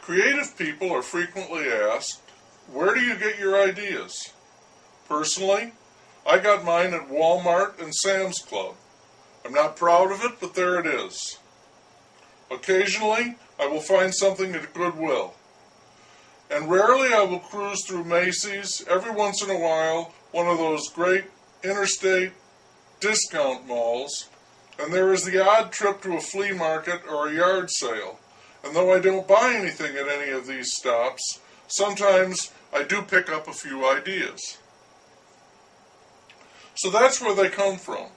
Creative people are frequently asked, where do you get your ideas? Personally, I got mine at Walmart and Sam's Club. I'm not proud of it, but there it is. Occasionally, I will find something at Goodwill. And rarely I will cruise through Macy's, every once in a while, one of those great interstate discount malls, and there is the odd trip to a flea market or a yard sale. And though I don't buy anything at any of these stops, sometimes I do pick up a few ideas. So that's where they come from.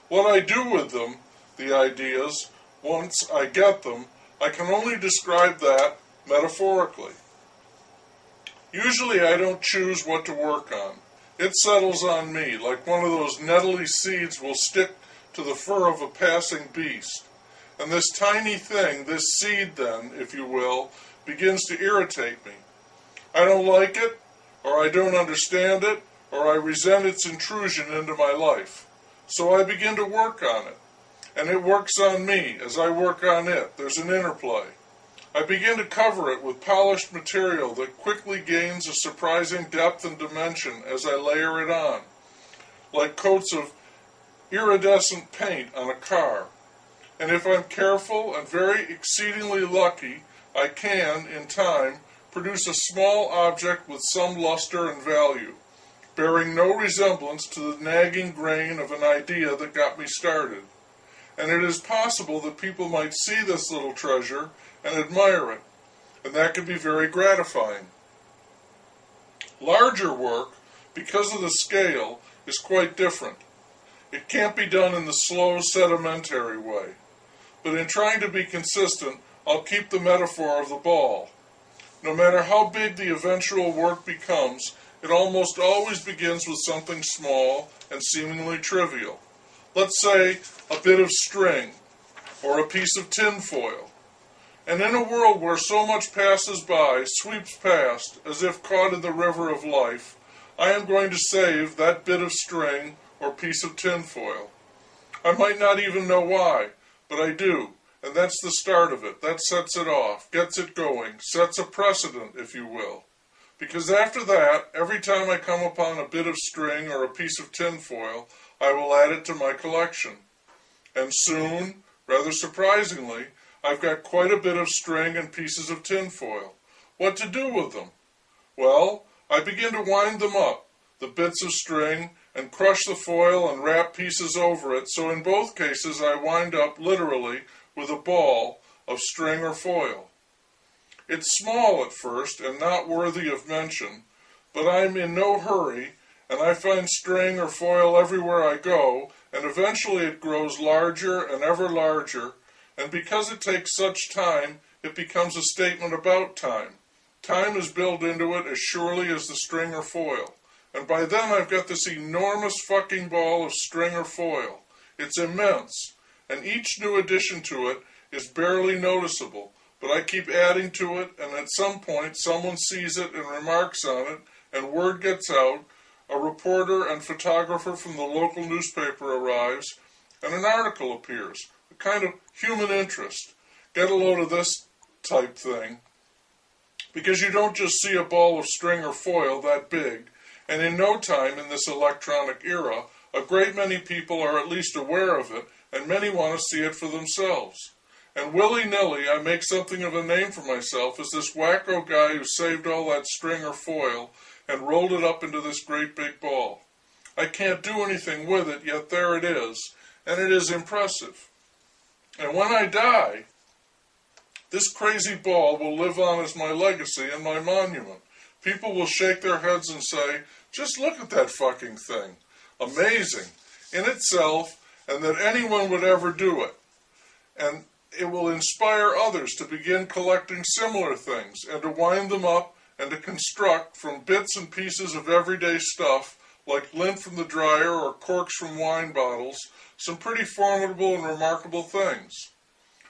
What I do with them, the ideas, once I get them, I can only describe that metaphorically. Usually I don't choose what to work on. It settles on me, like one of those nettly seeds will stick to the fur of a passing beast. And this tiny thing, this seed then, if you will, begins to irritate me. I don't like it, or I don't understand it, or I resent its intrusion into my life. So I begin to work on it. And it works on me as I work on it. There's an interplay. I begin to cover it with polished material that quickly gains a surprising depth and dimension as I layer it on, like coats of iridescent paint on a car. And if I'm careful and very exceedingly lucky, I can, in time, produce a small object with some luster and value, bearing no resemblance to the nagging grain of an idea that got me started. And it is possible that people might see this little treasure and admire it, and that can be very gratifying. Larger work, because of the scale, is quite different. It can't be done in the slow, sedimentary way. But in trying to be consistent, I'll keep the metaphor of the ball. No matter how big the eventual work becomes, it almost always begins with something small and seemingly trivial. Let's say a bit of string or a piece of tin foil. And in a world where so much passes by, sweeps past, as if caught in the river of life, I am going to save that bit of string or piece of tin foil. I might not even know why, but I do, and that's the start of it. That sets it off, gets it going, sets a precedent, if you will. Because after that, every time I come upon a bit of string or a piece of tin foil, I will add it to my collection. And soon, rather surprisingly, I've got quite a bit of string and pieces of tin foil. What to do with them? Well, I begin to wind them up, the bits of string, and crush the foil and wrap pieces over it, so in both cases I wind up, literally, with a ball of string or foil. It's small at first and not worthy of mention, but I'm in no hurry, and I find string or foil everywhere I go, and eventually it grows larger and ever larger, and because it takes such time, it becomes a statement about time. Time is built into it as surely as the string or foil. And by then I've got this enormous fucking ball of string or foil. It's immense, and each new addition to it is barely noticeable, but I keep adding to it, and at some point someone sees it and remarks on it, and word gets out, a reporter and photographer from the local newspaper arrives, and an article appears, a kind of human interest. Get a load of this type thing, because you don't just see a ball of string or foil that big, and in no time in this electronic era, a great many people are at least aware of it, and many want to see it for themselves. And willy-nilly, I make something of a name for myself as this wacko guy who saved all that string or foil and rolled it up into this great big ball. I can't do anything with it, yet there it is, and it is impressive. And when I die, this crazy ball will live on as my legacy and my monument. People will shake their heads and say, just look at that fucking thing. Amazing in itself, and that anyone would ever do it. And it will inspire others to begin collecting similar things and to wind them up and to construct from bits and pieces of everyday stuff like lint from the dryer or corks from wine bottles some pretty formidable and remarkable things,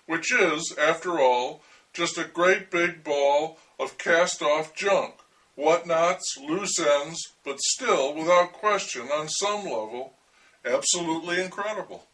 which is, after all, just a great big ball of cast-off junk, whatnots, loose ends, but still, without question, on some level, absolutely incredible.